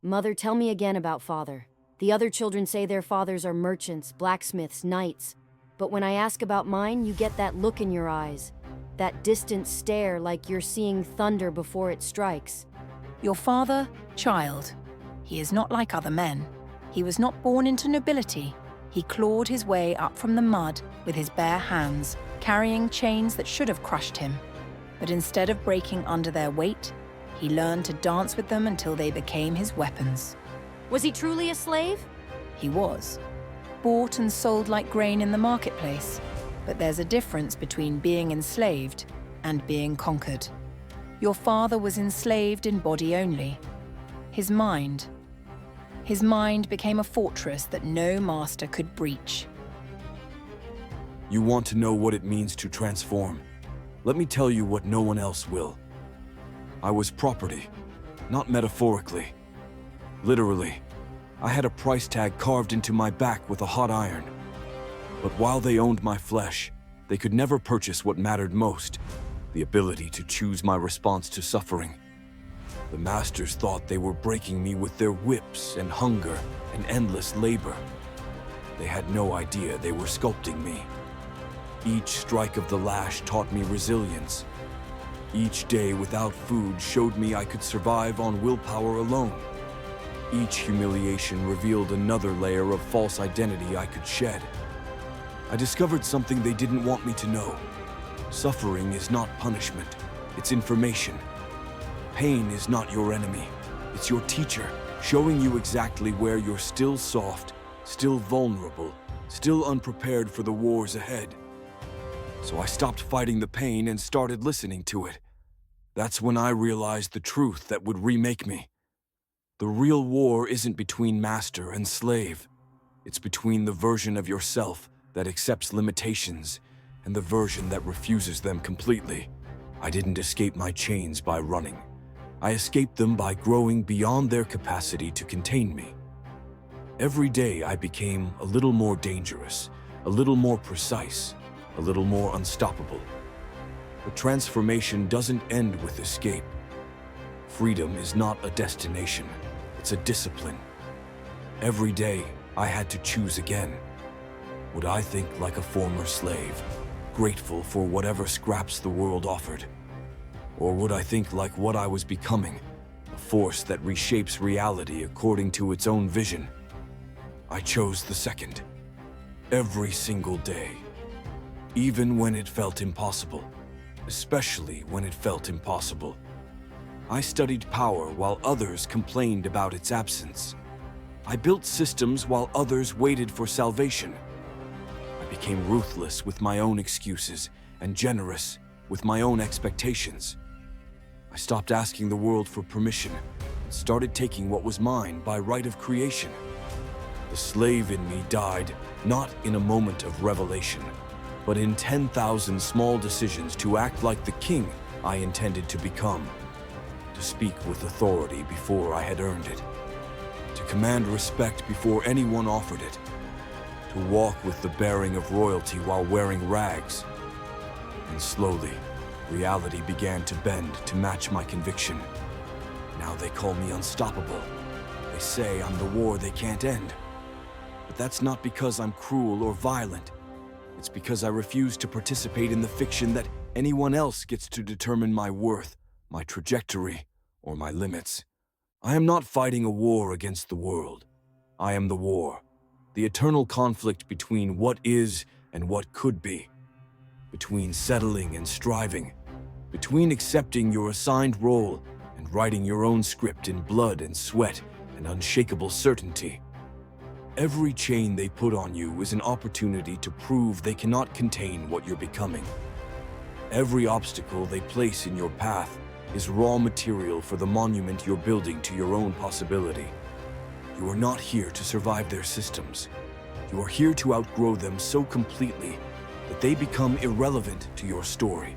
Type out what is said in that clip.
Mother, tell me again about father. The other children say their fathers are merchants, blacksmiths, knights. But when I ask about mine, you get that look in your eyes. That distant stare like you're seeing thunder before it strikes. Your father, child. He is not like other men. He was not born into nobility. He clawed his way up from the mud with his bare hands, carrying chains that should have crushed him. But instead of breaking under their weight, he learned to dance with them until they became his weapons. Was he truly a slave? He was. Bought and sold like grain in the marketplace. But there's a difference between being enslaved and being conquered. Your father was enslaved in body only. His mind became a fortress that no master could breach. You want to know what it means to transform? Let me tell you what no one else will. I was property, not metaphorically. Literally, I had a price tag carved into my back with a hot iron. But while they owned my flesh, they could never purchase what mattered most, the ability to choose my response to suffering. The masters thought they were breaking me with their whips and hunger and endless labor. They had no idea they were sculpting me. Each strike of the lash taught me resilience. Each day without food showed me I could survive on willpower alone. Each humiliation revealed another layer of false identity I could shed. I discovered something they didn't want me to know. Suffering is not punishment, it's information. Pain is not your enemy, it's your teacher, showing you exactly where you're still soft, still vulnerable, still unprepared for the wars ahead. So I stopped fighting the pain and started listening to it. That's when I realized the truth that would remake me. The real war isn't between master and slave. It's between the version of yourself that accepts limitations and the version that refuses them completely. I didn't escape my chains by running. I escaped them by growing beyond their capacity to contain me. Every day I became a little more dangerous, a little more precise, a little more unstoppable. But transformation doesn't end with escape. Freedom is not a destination, it's a discipline. Every day I had to choose again. Would I think like a former slave, grateful for whatever scraps the world offered? Or would I think like what I was becoming, a force that reshapes reality according to its own vision? I chose the second. Every single day. Even when it felt impossible. Especially when it felt impossible. I studied power while others complained about its absence. I built systems while others waited for salvation. I became ruthless with my own excuses and generous with my own expectations. I stopped asking the world for permission and started taking what was mine by right of creation. The slave in me died not in a moment of revelation, but in 10,000 small decisions to act like the king I intended to become, to speak with authority before I had earned it, to command respect before anyone offered it, to walk with the bearing of royalty while wearing rags. And slowly, reality began to bend to match my conviction. Now they call me unstoppable. They say I'm the war they can't end. But that's not because I'm cruel or violent. It's because I refuse to participate in the fiction that anyone else gets to determine my worth, my trajectory, or my limits. I am not fighting a war against the world. I am the war, the eternal conflict between what is and what could be, between settling and striving, between accepting your assigned role and writing your own script in blood and sweat and unshakable certainty. Every chain they put on you is an opportunity to prove they cannot contain what you're becoming. Every obstacle they place in your path is raw material for the monument you're building to your own possibility. You are not here to survive their systems. You are here to outgrow them so completely that they become irrelevant to your story.